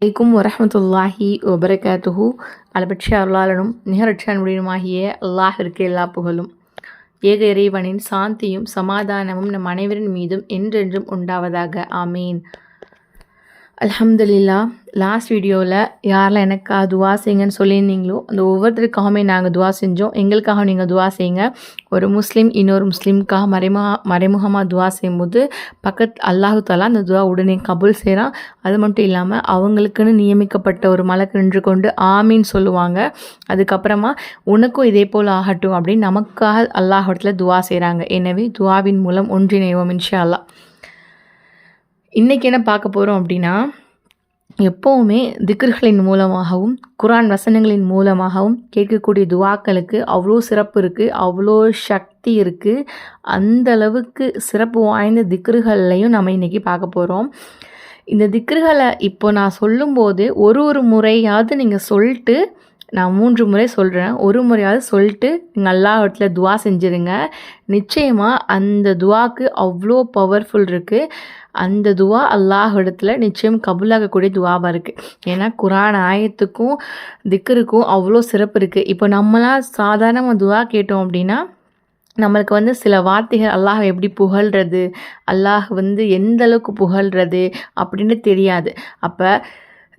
அலைக்கும் வரஹ்மத்துல்லாஹி வபரகாத்துஹு. அளபட்ச அருளாளனும் நிகரட்ச அன்புடையனுமாகிய அல்லாஹிற்கு எல்லா புகழும். ஏக இறைவனின் சாந்தியும் சமாதானமும் நம் அனைவரின் மீதும் என்றென்றும் உண்டாவதாக. ஆமீன். அல்ஹம்துலில்லா. லாஸ்ட் வீடியோவில் யாரெல்லாம் எனக்காக துவா செய்யுங்கன்னு சொல்லியிருந்தீங்களோ அந்த ஒவ்வொருத்தருக்காகவுமே நாங்கள் துவா செஞ்சோம். எங்களுக்காக நீங்கள் துவா செய்யுங்க. ஒரு முஸ்லீம் இன்னொரு முஸ்லீமுக்காக மறைமுகமாக துவா செய்யும்போது அல்லாஹு தாலா அந்த துவா உடனே கபூல் செய்கிறான். அது மட்டும் இல்லாமல் அவங்களுக்குன்னு நியமிக்கப்பட்ட ஒரு மலக்கு நின்று கொண்டு ஆமீன்னு சொல்லுவாங்க. அதுக்கப்புறமா உனக்கும் இதே போல் ஆகட்டும் அப்படின்னு நமக்காக அல்லாஹிடத்தில் துவா செய்கிறாங்க. எனவே துவாவின் மூலம் ஒன்றிணைவோம் இன்ஷா அல்லாஹ். இன்றைக்கி என்ன பார்க்க போகிறோம் அப்படின்னா, எப்போவுமே திக்ர்களின் மூலமாகவும் குர்ஆன் வசனங்களின் மூலமாகவும் கேட்கக்கூடிய துவாக்களுக்கு அவ்வளோ சிறப்பு இருக்குது, அவ்வளோ சக்தி இருக்குது. அந்த அளவுக்கு சிறப்பு வாய்ந்த திக்ர்களையும் நம்ம இன்றைக்கி பார்க்க போகிறோம். இந்த திக்ர்களை இப்போ நான் சொல்லும்போது ஒரு முறையாவது நீங்கள் சொல்லிட்டு, நான் 3 முறை சொல்கிறேன், ஒரு முறையாவது சொல்லிட்டு நீங்கள் அல்லாஹ்விடத்தில் துவா செஞ்சுருங்க. நிச்சயமாக அந்த துவாக்கு அவ்வளோ பவர்ஃபுல் இருக்குது. அந்த துவா அல்லாஹ்விடத்தில் நிச்சயம் கபூலாகக்கூடிய துவாவாக இருக்குது. ஏன்னா குர்ஆன் ஆயத்துக்கும் திக்ருக்கும் அவ்வளோ சிறப்பு இருக்குது. இப்போ நம்மளாம் சாதாரணமாக துவா கேட்டோம் அப்படின்னா நம்மளுக்கு சில வார்த்தைகள் அல்லாஹ் எப்படி புகழ்கிறது, அல்லாஹ் எந்த அளவுக்கு புகழ்கிறது அப்படின்னு தெரியாது. அப்போ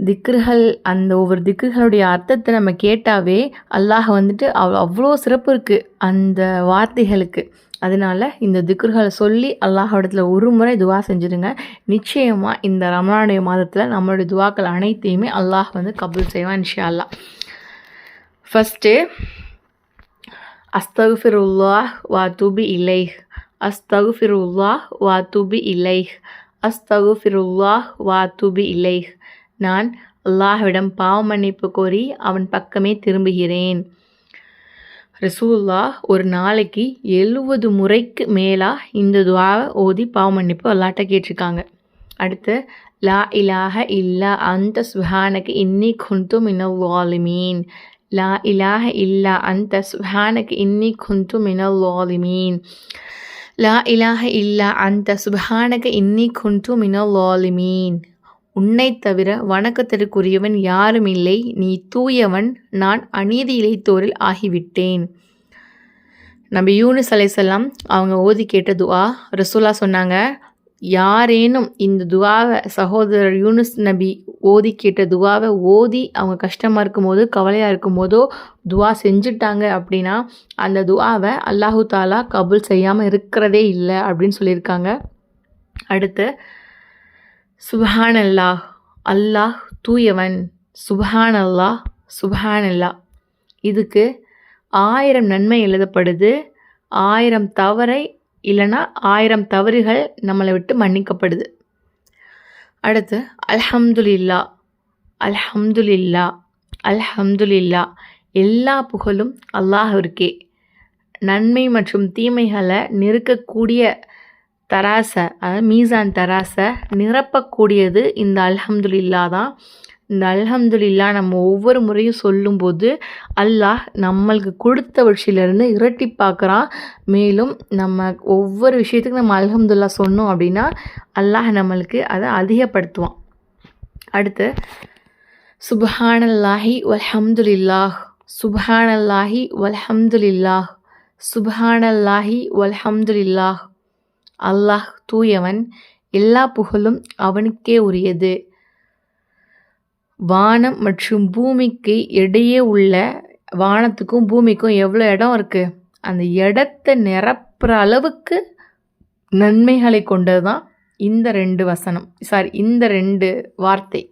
திக்ர்கள், அந்த ஒவ்வொரு திக்ர்களுடைய அர்த்தத்தை நம்ம கேட்டாவே அல்லாஹ் அவ்வளோ சிறப்பு இருக்குது அந்த வார்த்தைகளுக்கு. அதனால் இந்த திக்ர்களை சொல்லி அல்லாஹ்விடத்தில் ஒரு முறை துவா செஞ்சுருங்க. நிச்சயமாக இந்த ரமலானுடைய மாதத்தில் நம்மளுடைய துவாக்கள் அனைத்தையுமே அல்லாஹ் கபூல் செய்வான் இன்ஷா அல்லாஹ். ஃபஸ்ட்டு அஸ்தகுஃபிருல்லாஹ் வாத்துபி இலைஹ், அஸ்தகுஃபிருல்லாஹ் வாத்துபி இலைஹ், அஸ்தகுஃபிருல்லாஹ் வாத்துபி இலைஹ். நான் அல்லாஹ்விடம் பாவ மன்னிப்பு கோரி அவன் பக்கமே திரும்புகிறேன். ரசூலுல்லாஹ் ஒரு நாளைக்கு 70 முறைக்கு மேலாக இந்த துவாவை ஓதி பாவ மன்னிப்பு அல்லாஹ்ட்ட கேட்டிருக்காங்க. அடுத்து லா இலாஹ இல்லா அன்த சுப்ஹானக இன்னி குன்து மினல் ஸாலிமீன், லா இலாஹ இல்லா அன்த சுப்ஹானக இன்னி குன்து மினல் ஸாலிமீன், லா இலாஹ இல்லா அன்த சுப்ஹானக இன்னி குன்து மினல் ஸாலிமீன். உன்னை தவிர வணக்கத்திற்குரியவன் யாரும் இல்லை, நீ தூயவன், நான் அநீதி இழைத்தோரில் ஆகிவிட்டேன். நபி யூனுஸ் அலைஹிஸ்ஸலாம் அவங்க ஓதி கேட்ட துவா. ரசூலா சொன்னாங்க, யாரேனும் இந்த துவாவை சகோதரர் யூனுஸ் நபி ஓதி கேட்ட துவாவை ஓதி அவங்க கஷ்டமாக இருக்கும்போது கவலையாக இருக்கும்போதோ துவா செஞ்சுட்டாங்க அப்படின்னா அந்த துவாவை அல்லாஹு தாலா கபூல் செய்யாமல் இருக்கிறதே இல்லை அப்படின்னு சொல்லியிருக்காங்க. அடுத்து சுப்ஹானல்லாஹ், அல்லாஹ் தூயவன், சுப்ஹானல்லாஹ், சுப்ஹானல்லாஹ். இதுக்கு 1000 நன்மை எழுதப்படுது. 1000 தவறை இல்லைன்னா 1000 தவறுகள் நம்மளை விட்டு மன்னிக்கப்படுது. அடுத்து அல்ஹம்துலில்லா, அல்ஹம்துலில்லா, அல்ஹம்துலில்லா. எல்லா புகழும் அல்லாஹ்விற்கே. நன்மை மற்றும் தீமைகளை நிறுக்கக்கூடிய தராசை, அதாவது மீசான் தராசை நிரப்பக்கூடியது இந்த அல்ஹம்துலில்லா தான். இந்த அல்ஹம்துலில்லா நம்ம ஒவ்வொரு முறையும் சொல்லும்போது அல்லாஹ் நம்மளுக்கு கொடுத்த வழியிலேருந்து இரட்டி பார்க்குறான். மேலும் நம்ம ஒவ்வொரு விஷயத்துக்கும் நம்ம அல்ஹம்துலில்லா சொன்னோம் அப்படின்னா அல்லாஹ் நம்மளுக்கு அதை அதிகப்படுத்துவான். அடுத்து சுப்ஹானல்லாஹி வல்ஹம்துலில்லாஹ், சுப்ஹானல்லாஹி வல்ஹம்துலில்லாஹ், சுப்ஹானல்லாஹி வல்ஹம்துலில்லாஹ். அல்லாஹ் தூயவன், எல்லா புகழும் அவனுக்கே உரியது. வானம் மற்றும் பூமிக்கு இடையே உள்ள, வானத்துக்கும் பூமிக்கும் எவ்வளோ இடம் இருக்குது, அந்த இடத்தை நிரப்புற அளவுக்கு நன்மைகளை கொண்டது தான் இந்த 2 வசனம், இந்த 2 வார்த்தை.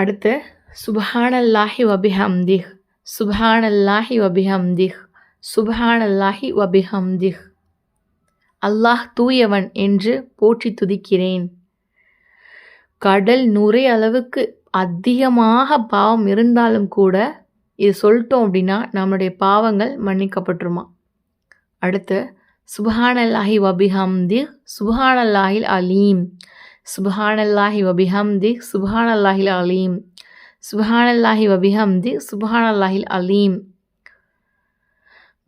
அடுத்து சுப்ஹானல்லாஹி வபிஹம்திஹ், சுப்ஹானல்லாஹி வபிஹம்திஹ், சுப்ஹானல்லாஹி வபிஹம்திஹ். அல்லாஹ் தூயவன் என்று போற்றி துதிக்கிறேன். கடல் நுரை அளவுக்கு அதிகமாக பாவம் இருந்தாலும் கூட இது சொல்லிட்டோம் அப்படின்னா நம்மளுடைய பாவங்கள் மன்னிக்கப்பட்டுருமா. அடுத்து சுப்ஹானல்லாஹி வபிஹம்திஹ், சுப்ஹானல்லாஹில் அலீம், சுப்ஹானல்லாஹி வபிஹம்திஹ், சுப்ஹானல்லாஹில் அலீம், சுப்ஹானல்லாஹி வபிஹம்திஹ், சுப்ஹானல்லாஹில் அலீம்.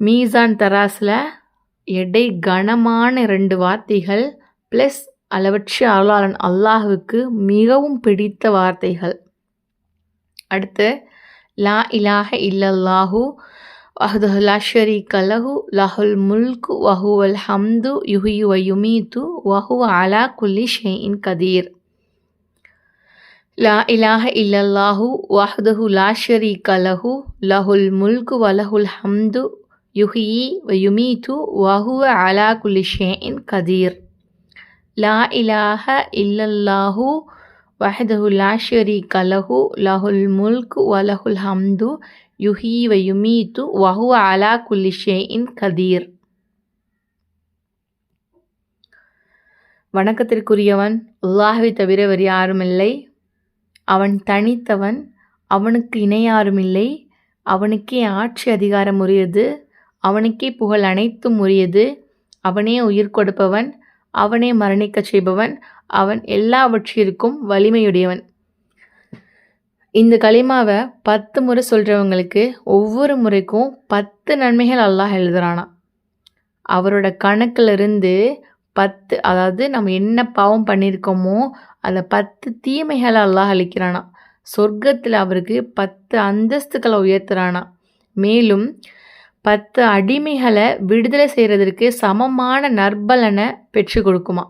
மீசான் தராஸில் எடை கனமான 2 வார்த்தைகள் ப்ளஸ் அளவற்ற அருளாளன் அல்லாஹ்வுக்கு மிகவும் பிடித்த வார்த்தைகள். அடுத்து லா இலாஹ இல்லல்லாஹு வஹ்தஹு லா ஷரீக லஹு லஹுல் முல்கு வஹுவல் ஹம்து யுஹ்யி வ யுமீத்து வஹுவ அலா குல்லி ஷைஇன் கதீர். லா இலாஹ இல்லல்லாஹு வஹ்தஹு லா ஷரீக லஹு லஹுல் முல்கு வ லஹுல் ஹம்து யுஹ்யி வ யுமீத்து வஹுவ அலா குல்லி ஷைஇன் கதீர். லா இலாஹ இல்லல்லாஹு வஹ்தஹு லா ஷரீக லஹு லஹுல் முல்கு வ லஹுல் ஹம்து யுஹ்யி வ யுமீத்து வஹுவ அலா குல்லி ஷைஇன் கதீர். வணக்கத்திற்குரியவன் அல்லாஹ்வை தவிர வேறு யாருமில்லை. அவன் தனித்தவன், அவனுக்கு இணையாருமில்லை. அவனுக்கே ஆட்சி அதிகாரம் உரியது, அவனுக்கே புகழ் அனைத்தும் உரியது. அவனே உயிர் கொடுப்பவன், அவனே மரணிக்கச் செய்பவன், அவன் எல்லாவற்றிற்கும் வலிமையுடையவன். இந்த கலிமாவை 10 முறை சொல்கிறவங்களுக்கு ஒவ்வொரு முறைக்கும் 10 நன்மைகள் அல்லாஹ் எழுதுறானா. அவரோட கணக்கிலிருந்து 10, அதாவது நம்ம என்ன பாவம் பண்ணியிருக்கோமோ அந்த 10 தீமைகளை அல்லாஹ் அளிக்கிறானா. சொர்க்கத்தில் அவருக்கு 10 அந்தஸ்துக்களை உயர்த்துறானா. மேலும் 10 அடிமைகளை விடுதலை செய்கிறதற்கு சமமான நற்பலனை பெற்று கொடுக்குமா.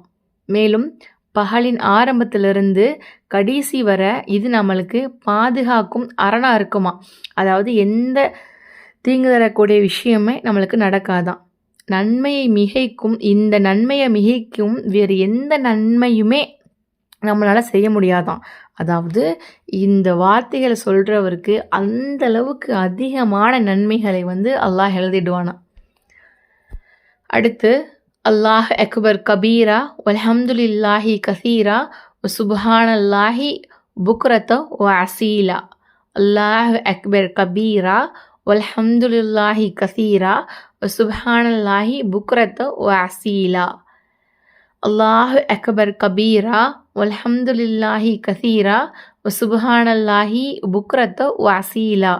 மேலும் பகலின் ஆரம்பத்திலிருந்து கடைசி வர இது நம்மளுக்கு பாதுகாக்கும் அரணா இருக்குமா. அதாவது எந்த தீங்கு தரக்கூடிய விஷயமே நம்மளுக்கு நடக்காதான். நன்மையை மிகைக்கும், இந்த நன்மையை மிகைக்கும் வேறு எந்த நன்மையுமே நம்மளால் செய்ய முடியாதான். அதாவது இந்த வார்த்தைகளை சொல்கிறவருக்கு அந்த அளவுக்கு அதிகமான நன்மைகளை அல்லாஹ் எழுதிடுவானா. அடுத்து அல்லாஹ் அக்பர் கபீரா வல்ஹம்துலில்லாஹி கசீரா வ சுப்ஹானல்லாஹி புக்ரத வ அசீலா. அல்லாஹ் அக்பர் கபீரா வல்ஹம்துலில்லாஹி கசீரா வ சுப்ஹானல்லாஹி புக்ரத வ அசீலா. அல்லாஹ் அக்பர் கபீரா வல்ஹம்துலில்லாஹி கசீரா வ சுப்ஹானல்லாஹி புக்ரத வ அசீலா.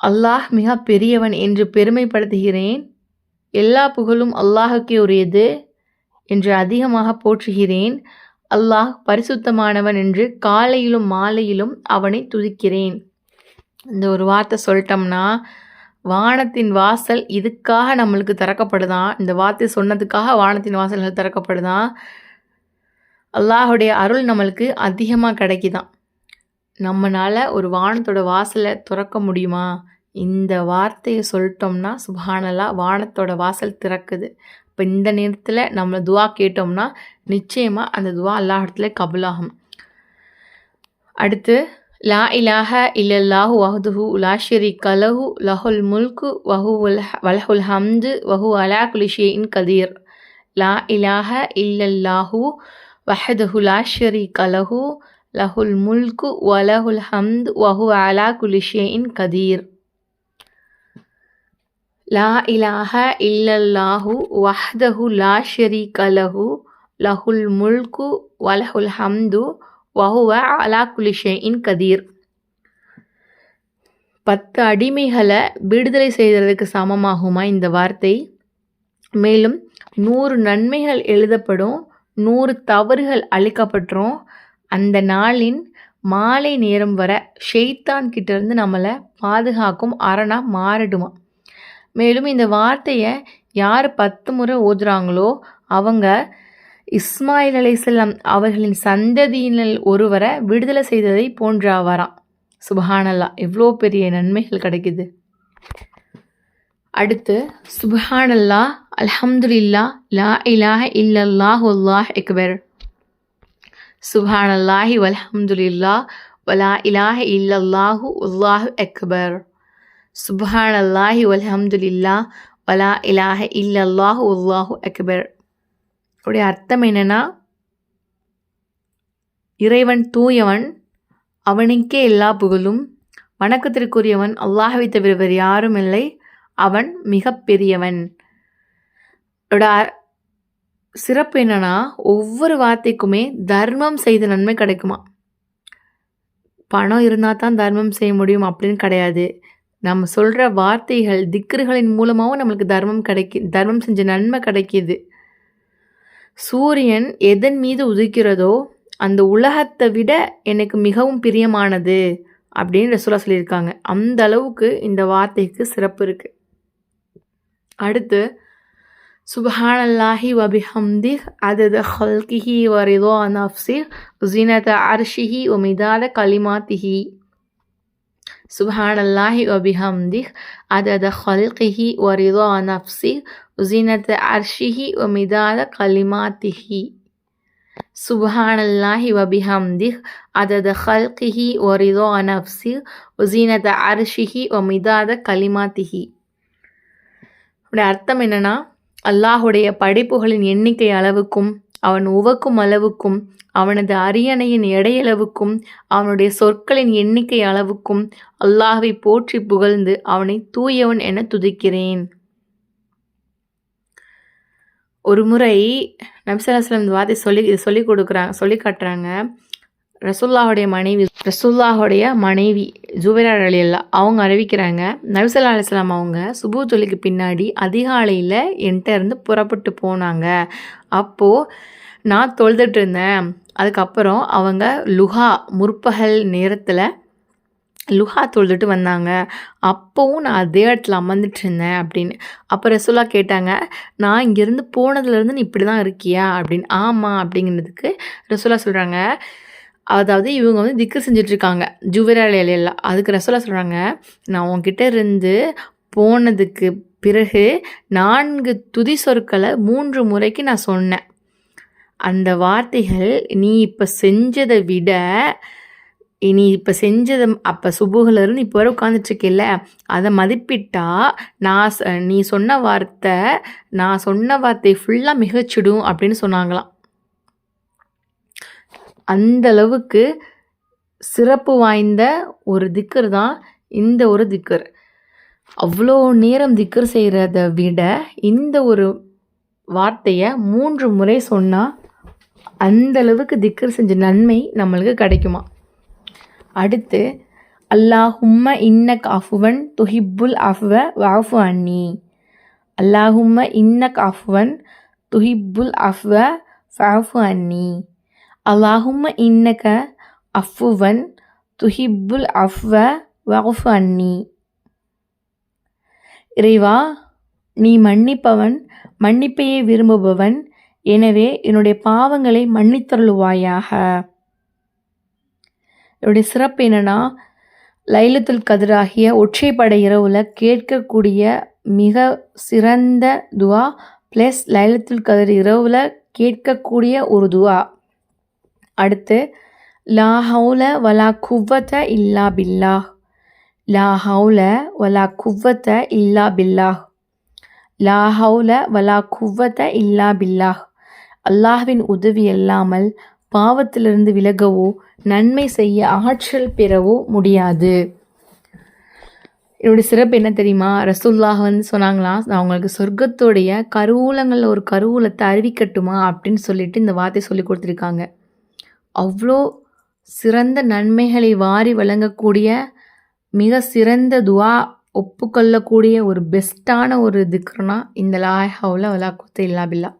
அல்லாஹ் மிக பெரியவன் என்று பெருமைப்படுத்துகிறேன். எல்லா புகழும் அல்லாஹுக்கே உரியது என்று அதிகமாக போற்றுகிறேன். அல்லாஹ் பரிசுத்தமானவன் என்று காலையிலும் மாலையிலும் அவனை துதிக்கிறேன். இந்த ஒரு வார்த்தை சொல்லிட்டோம்னா வானத்தின் வாசல் இதுக்காக நம்மளுக்கு திறக்கப்படுதான். இந்த வார்த்தை சொன்னதுக்காக வானத்தின் வாசல்கள் திறக்கப்படுதான். அல்லாஹுடைய அருள் நம்மளுக்கு அதிகமாக கிடைக்குதான். நம்மளால் ஒரு வானத்தோட வாசலை திறக்க முடியுமா? இந்த வார்த்தையை சொல்லிட்டோம்னா சுப்ஹானல்லாஹ் வானத்தோட வாசல் திறக்குது. இப்போ இந்த நேரத்தில் நம்ம துவா கேட்டோம்னா நிச்சயமாக அந்த துவா அல்லாஹ் இடத்துல கபூலாகும். அடுத்து லா இலாஹ இல்லல்லாஹு வஹ்தஹு லா ஷரீக லஹு லஹுல் முல்கு வலஹுல் ஹம்து வஹு அலா குல்லி ஷைஇன் கதீர். லா இலாஹ இல்லல்லாஹு வஹ்தஹு லா ஷரீக லஹு லஹுல் முல்கு வலஹுல் ஹம்து வஹு அலா குல்லி ஷைஇன் கதீர். லா இலாஹ இல்லல்லாஹு வஹ்தஹு லா ஷரீக லஹு லஹுல் முல்கு வலஹுல் ஹம்து வஹுவ அலா குல்லி ஷைஇன் கதீர். 10 அடிமைகளை விடுதலை செய்கிறதுக்கு சமமாகுமா இந்த வார்த்தை. மேலும் 100 நன்மைகள் எழுதப்படும், 100 தவறுகள் அழிக்கப்பட்டுரும். அந்த நாளின் மாலை நேரம் வர ஷைத்தான் கிட்டேருந்து நம்மளை பாதுகாக்கும் அரணா மாறிடுமா. மேலும் இந்த வார்த்தையை யார் 10 முறை ஓதுறாங்களோ அவங்க இஸ்மாயில் அலைஹிஸ்ஸலாம் அவர்களின் சந்ததியினர் ஒருவரை விடுதலை செய்ததை போன்றாவாராம். சுப்ஹானல்லாஹ், எவ்வளோ பெரிய நன்மைகள் கிடைக்குது. அடுத்து சுப்ஹானல்லாஹ் அல்ஹம்துலில்லாஹ் லா இலாஹ இல்லல்லாஹு அல்லாஹ் அக்பர். சுப்ஹானல்லாஹி வல்ஹம்துலில்லாஹ் வலா இலாஹ இல்லல்லாஹு அல்லாஹு அக்பர். சுப்ஹானல்லாஹி வல்ஹம்துலில்லாஹ் வலா இலாஹ இல்லல்லாஹு அல்லாஹு அக்பர். உடைய அர்த்தம் என்னன்னா, இறைவன் தூயவன், அவனுக்கே எல்லா புகழும். வணக்கத்திற்குரியவன் அல்லாஹ்வை தவிர வேறு யாரும் இல்லை. அவன் மிக பெரியவன். சிறப்பு என்னன்னா, ஒவ்வொரு வார்த்தைக்குமே தர்மம் செய்த நன்மை கிடைக்குமா. பணம் இருந்தால் தான் தர்மம் செய்ய முடியும் அப்படின்னு கிடையாது. நம்ம சொல்கிற வார்த்தைகள் திக்ருகளின் மூலமாகவும் நம்மளுக்கு தர்மம் செஞ்ச நன்மை கிடைக்கிது. சூரியன் எதன் மீது உதிக்கிறதோ அந்த உலகத்தை விட எனக்கு மிகவும் பிரியமானது அப்படின்னு ரசூலா சொல்லியிருக்காங்க. அந்த அளவுக்கு இந்த வார்த்தைக்கு சிறப்பு இருக்குது. அடுத்து சுப்ஹானல்லாஹி வபிஹம்திஹ் அதத ஹல்கிஹி வரிதா நஃப்ஸிஹ் ஸினத அர்ஷிஹி வமிதாத கலிமாத்திஹி. சுப்ஹானல்லாஹி வபிஹம்திஹ் அதத ஹல்கிஹி வரிதா நஃப்ஸிஹ் ஸினத அர்ஷிஹி வமிதாத கலிமாத்திஹி. சுப்ஹானல்லாஹி வபிஹம்திஹ் அதத ஹல்கிஹி வரிதா நஃப்ஸிஹ் ஸினத அர்ஷிஹி வமிதாத கலிமாத்திஹி. அப்படி அர்த்தம் என்னன்னா, அல்லாஹுடைய படைப்புகளின் எண்ணிக்கை அளவுக்கும் அவன் உவக்கும் அளவுக்கும் அவனது அரியணையின் எடையளவுக்கும் அவனுடைய சொற்களின் எண்ணிக்கை அளவுக்கும் அல்லாஹ்வை போற்றி புகழ்ந்து அவனை தூயவன் என துதிக்கிறேன். ஒரு முறை நபி ஸல்லல்லாஹு அலைஹி வஸல்லம் இந்த வார்த்தை சொல்லி காட்டுறாங்க. ரசூலுல்லாஹுடைய மனைவி ஜுவைரா ரலியல்லாஹு அவங்க அறிவிக்கிறாங்க, நபி ஸல்லல்லாஹு அலைஹி வஸல்லம் அவங்க சுபூ தொழுகைக்கு பின்னாடி அதிகாலையில் என்கிட்ட இருந்து புறப்பட்டு போனாங்க. அப்போது நான் தொழுதுட்டு இருந்தேன். அதுக்கப்புறம் அவங்க முற்பகல் நேரத்தில் லுஹா தொழுதுட்டு வந்தாங்க. அப்போவும் நான் அதே இடத்துல அமர்ந்துட்டு இருந்தேன் அப்படின்னு. அப்போ ரசூலா கேட்டாங்க, நான் இங்கேருந்து போனதுலேருந்து நீ இப்படி தான் இருக்கியா அப்படின்னு. ஆமாம் அப்படிங்கிறதுக்கு ரசூலா சொல்கிறாங்க, அதாவது இவங்க வந்து திக்ர் செஞ்சிட்ருக்காங்க ஜுவைரா ரலியல்லாஹு. அதுக்கு ரசூலா சொல்கிறாங்க, நான் உன்கிட்ட இருந்து போனதுக்கு பிறகு 4 துதி சொற்களை 3 முறைக்கு நான் சொன்னேன். அந்த வார்த்தைகள் நீ இப்போ செஞ்சதை விட அப்போ சுபுகிலேருந்து இப்போ வரை உட்காந்துட்ருக்கில்ல, அதை மதிப்பிட்டா நான் சொன்ன வார்த்தை ஃபுல்லாக மிகச்சிடும் அப்படின்னு சொன்னாங்களாம். அந்த அளவுக்கு சிறப்பு வாய்ந்த ஒரு திக்ர் தான் இந்த ஒரு திக்ர். அவ்வளோ நேரம் திக்ர் செய்கிறத விட இந்த ஒரு வார்த்தையை 3 முறை சொன்னால் அந்த அளவுக்கு திக்ர் செஞ்ச நன்மை நம்மளுக்கு கிடைக்குமா. அடுத்து அல்லாஹும்ம இன்னக் அஃபுவன் துஹிப்புல் அஃப்வ வஅஃபு அன்னி. அல்லாஹும்ம இன்னக் அஃபுவன் துஹிப்புல் அஃப்வ ஃபஅஃபு அன்னி. அல்லாஹும்ம இன்னக அஃபுவன் துஹிப்புல் அஃப்வ வஅஃபு அன்னி. இறைவா, நீ மன்னிப்பவன், மன்னிப்பையே விரும்புபவன், எனவே என்னுடைய பாவங்களை மன்னித்தருளுவாயாக. என்னுடைய சிறப்பு என்னென்னா, லைலத்துல் கத்ராகிய ஒற்றைப்படை இரவில் கேட்கக்கூடிய மிக சிறந்த துவா ப்ளஸ் லைலத்துல் கத்ர் இரவில் கேட்கக்கூடிய ஒரு துவா. அடுத்து லா ஹவுல வலா குவ்வத இல்லா பில்லாஹ். லா ஹவுல வலா குவ்வத இல்லா பில்லாஹ். லா ஹவுல வலா குவ்வத இல்லா பில்லாஹ். அல்லாஹ்வின் உதவி இல்லாமல் பாவத்திலிருந்து விலகவோ நன்மை செய்ய ஆற்றல் பெறவோ முடியாது. என்னுடைய சிறப்பு என்ன தெரியுமா? ரசூலுல்லாஹ் வந்து சொன்னாங்களாம், நான் உங்களுக்கு சொர்க்கத்தோடைய கருவூலங்களில் ஒரு கருவூலத்தை அறிவிக்கட்டுமா அப்படின்னு சொல்லிட்டு இந்த வார்த்தை சொல்லி கொடுத்துருக்காங்க. அவ்வளோ சிறந்த நன்மைகளை வாரி வழங்கக்கூடிய மிக சிறந்த துவா, ஒப்புக்கொள்ளக்கூடிய ஒரு பெஸ்ட்டான ஒரு திக்ருனா இந்த லா ஹவுல வலா குவத்த இல்லா பில்லா.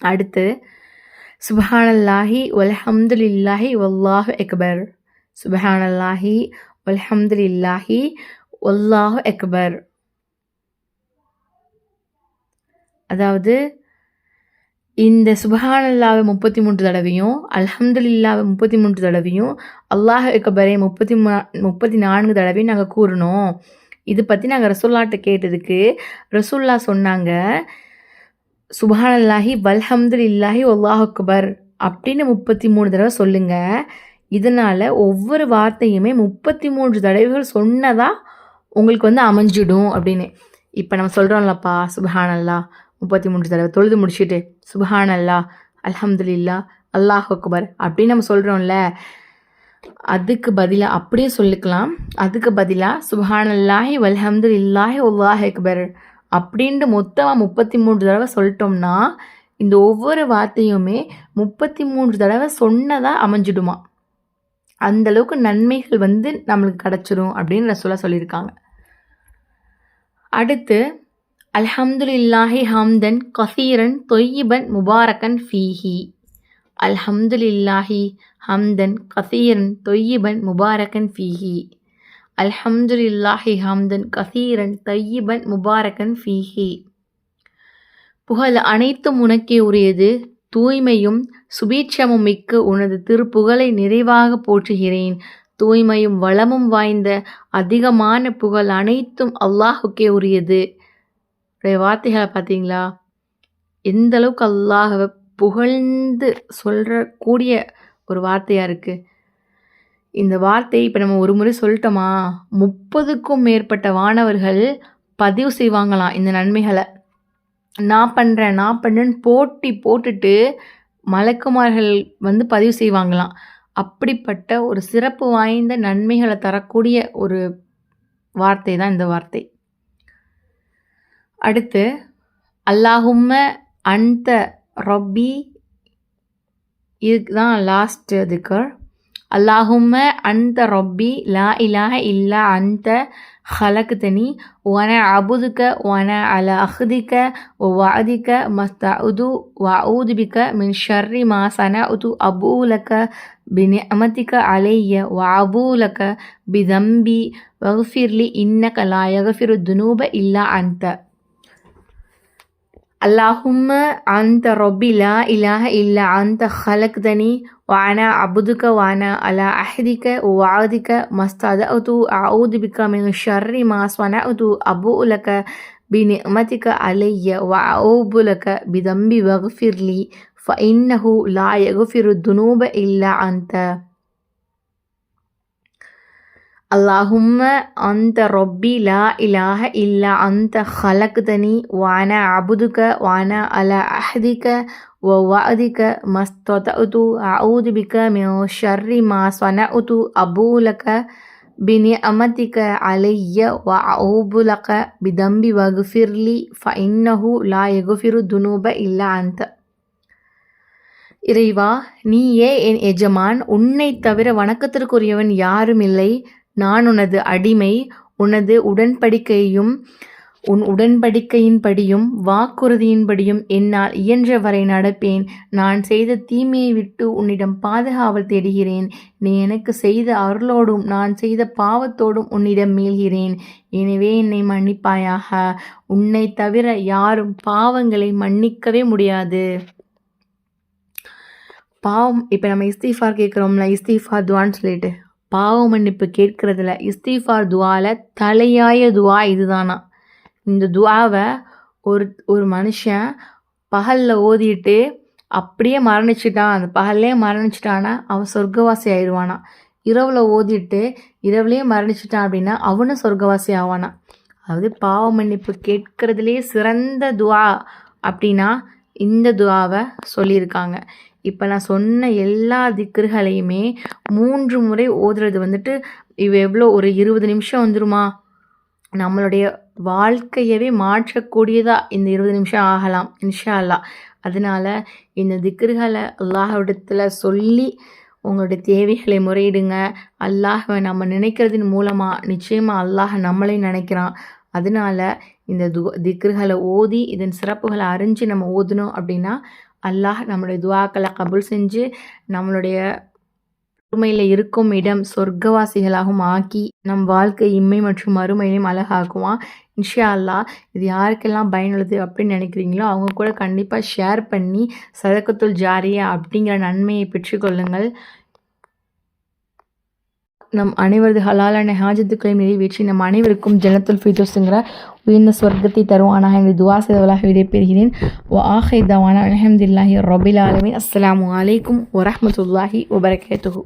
அடுத்து சுப்ஹானல்லாஹி வல்ஹம்துலில்லாஹி வல்லாஹு அக்பர். சுப்ஹானல்லாஹி வல்ஹம்துலில்லாஹி வல்லாஹு அக்பர். அதாவது இந்த சுப்ஹானல்லாஹை 33 தடவையும் அல்ஹம்துலில்லாஹை 33 தடவையும் அல்லாஹ் அக்பரை 34 தடவையும் நாங்கள் கூறணும். இது பற்றி நாங்கள் ரசூல்லாட்ட கேட்டதுக்கு ரசூல்லா சொன்னாங்க, சுப்ஹானல்லாஹி வல்ஹம்துலில்லாஹி வல்லாஹு அக்பர் அப்படின்னு 33 தடவை சொல்லுங்கள். இதனால் ஒவ்வொரு வார்த்தையுமே 33 தடவைகள் சொன்னதாக உங்களுக்கு வந்து அமைஞ்சிடும் அப்படின்னு. இப்போ நம்ம சொல்கிறோம்லப்பா, சுப்ஹானல்லாஹ் 33 தடவை தொழுது முடிச்சுட்டு சுப்ஹானல்லாஹ் அல்ஹம்துலில்லாஹ் அல்லாஹ் அக்பர் அப்படின்னு நம்ம சொல்கிறோம்ல, அதுக்கு பதிலாக அப்படியே சொல்லிக்கலாம். அதுக்கு பதிலாக சுப்ஹானல்லாஹி வல்ஹம்துலில்லாஹி வல்லாஹு அக்பர் அப்படின்ட்டு மொத்தமாக 33 தடவை சொல்லிட்டோம்னா இந்த ஒவ்வொரு வார்த்தையுமே 33 தடவை சொன்னதாக அமைஞ்சிடுமா. அந்தளவுக்கு நன்மைகள் வந்து நம்மளுக்கு கிடச்சிரும் அப்படின்னு ரசூலா சொல்லியிருக்காங்க. அடுத்து அல்ஹம்துலில்லாஹி ஹம்தன் கசீரன் தொய்யிபன் முபாரக்கன் ஃபீஹி. அல்ஹம்துலில்லாஹி ஹம்தன் கசீரன் தொய்யிபன் முபாரக்கன் ஃபீஹி. அல்ஹம்துலில்லாஹி ஹம்தன் கசீரன் தொய்யிபன் முபாரக்கன் ஃபீஹி. புகழ் அனைத்தும் உனக்கே உரியது, தூய்மையும் சுபீட்சமும் மிக்க உனது திருப்புகழை நிறைவாக போற்றுகிறேன். தூய்மையும் வளமும் வாய்ந்த அதிகமான புகழ் அனைத்தும் அல்லாஹுக்கே உரியது. வார்த்தைகளை பார்த்தீங்களா, எந்த அளவுக்கு அல்லாஹவை புகழ்ந்து சொல்கிறக்கூடிய ஒரு வார்த்தையாக இருக்குது. இந்த வார்த்தையை இப்போ நம்ம ஒரு முறை சொல்லிட்டோமா, 30க்கும் மேற்பட்ட வானவர்கள் பதிவு செய்வாங்களாம் இந்த நன்மைகளை. நான் பண்ணுறேன்னு போட்டுட்டு மலக்குமார்கள் வந்து பதிவு செய்வாங்களாம். அப்படிப்பட்ட ஒரு சிறப்பு வாய்ந்த நன்மைகளை தரக்கூடிய ஒரு வார்த்தை தான் இந்த வார்த்தை. அடுத்து அல்லாஹும்ம அன்த ரப்பி, இதுதான் லாஸ்ட் திக்ர். அல்லாஹும்ம அன்த ரப்பி லா இலாஹ இல்லா அன்த خلقتني وانا عبدك وانا على أخذك ووعدك ما استعد وأعوذ بك من شر ما صنعت أبوء لك بنعمتك علي وأبوء لك بذنبي واغفر لي إنك لا يغفر الذنوب إلا أنت. اللهم أنت ربي لا إله إلا أنت خلقتني وأنا عبدك وأنا على عهدك ووعدك ما استطعت أعوذ بك من شر ما صنعت أبوء لك بنعمتك علي وأعوذ لك بذنبي واغفر لي فإنه لا يغفر الذنوب إلا أنت. اللهم أنت ربي لا إله إلا أنت خلقتني وأنا عبدك وأنا على عهدك ووعدك ما استطعت أعوذ بك من شر ما صنعت أبوء لك بنعمتك علي وأعوذ لك بذنبي واغفر لي فإنه لا يغفر الذنوب إلا أنت. இறைவா, நீயே என் எஜமான், உன்னை தவிர வணக்கத்திற்குரியவன் யாரும் இல்லை. நான் உனது அடிமை. உனது உடன்படிக்கையும் உன் உடன்படிக்கையின்படியும் வாக்குறுதியின்படியும் என்னால் இயன்றவரை நடப்பேன். நான் செய்த தீமையை விட்டு உன்னிடம் பாதுகாவல் தேடுகிறேன். நீ எனக்கு செய்த அருளோடும் நான் செய்த பாவத்தோடும் உன்னிடம் மீள்கிறேன். எனவே என்னை மன்னிப்பாயாக. உன்னை தவிர யாரும் பாவங்களை மன்னிக்கவே முடியாது. பாவம் இப்போ நம்ம இஸ்திஃபார் கேட்குறோம்ல, இஸ்திஃபார் துவான்னு சொல்லிட்டு பாவ மன்னிப்பு கேட்குறதுல இஸ்திஃபார் துவாவில் தலையாய துவா இதுதானா. இந்த துவாவை ஒரு மனுஷன் பகலில் ஓதிட்டு அப்படியே மரணிச்சிட்டான், அந்த பகல்லே மரணிச்சிட்டான்னா அவன் சொர்க்கவாசி ஆயிடுவானா. இரவில் ஓதிட்டு இரவுலேயே மரணிச்சிட்டான் அப்படின்னா அவனும் சொர்க்கவாசி ஆவானா. அதாவது பாவ மன்னிப்பு கேட்குறதுலே சிறந்த துவா அப்படின்னா இந்த துவாவை சொல்லியிருக்காங்க. இப்போ நான் சொன்ன எல்லா திக்ருகளையுமே 3 முறை ஓதுறது வந்துட்டு இவ எவ்வளோ ஒரு 20 நிமிஷம் வந்துருமா. நம்மளுடைய வாழ்க்கையவே மாற்றக்கூடியதாக இந்த 20 நிமிஷம் ஆகலாம் இன்ஷா அல்லாஹ். அதனால் இந்த திக்ருகளை அல்லாஹ்விடத்தில் சொல்லி உங்களுடைய தேவைகளை முறையிடுங்க. அல்லாஹ்வை நம்ம நினைக்கிறதின் மூலமாக நிச்சயமாக அல்லாஹ் நம்மளே நினைக்கிறான். அதனால் இந்த திக்ருகளை ஓதி இதன் சிறப்புகளை அறிஞ்சு நம்ம ஓதணும் அப்படின்னா அல்லாஹ் நம்மளுடைய துவாக்களை கபூல் செஞ்சு நம்மளுடைய மறுமையில் இருக்கும் இடம் சொர்க்கவாசிகளாகவும் ஆக்கி நம் வாழ்க்கை இம்மை மற்றும் மறுமையிலையும் அழகாக்குவான் இன்ஷா அல்லாஹ். இது யாருக்கெல்லாம் பயனுள்ளது அப்படின்னு நினைக்கிறீங்களோ அவங்க கூட கண்டிப்பாக ஷேர் பண்ணி சதகத்துல் ஜாரியா அப்படிங்கிற நன்மையை பெற்றுக்கொள்ளுங்கள். நம் அனைவரது ஹலாலான ஹாஜத்துக்களையும் நிறைவேற்றி நம் அனைவருக்கும் ஜன்னத்துல் ஃபிர்தௌஸ்ங்கிற உயர்ந்த சொர்க்கத்தை தருவானாக என்று துவா செய்தவளாக விடைபெறுகிறேன். ஆஹிர் தவானா அல்ஹம்துலில்லாஹி ரப்பில் ஆலமீன். அஸ்ஸலாமு அலைக்கும் வரஹ்மத்துல்லாஹி வபரகாத்துஹு.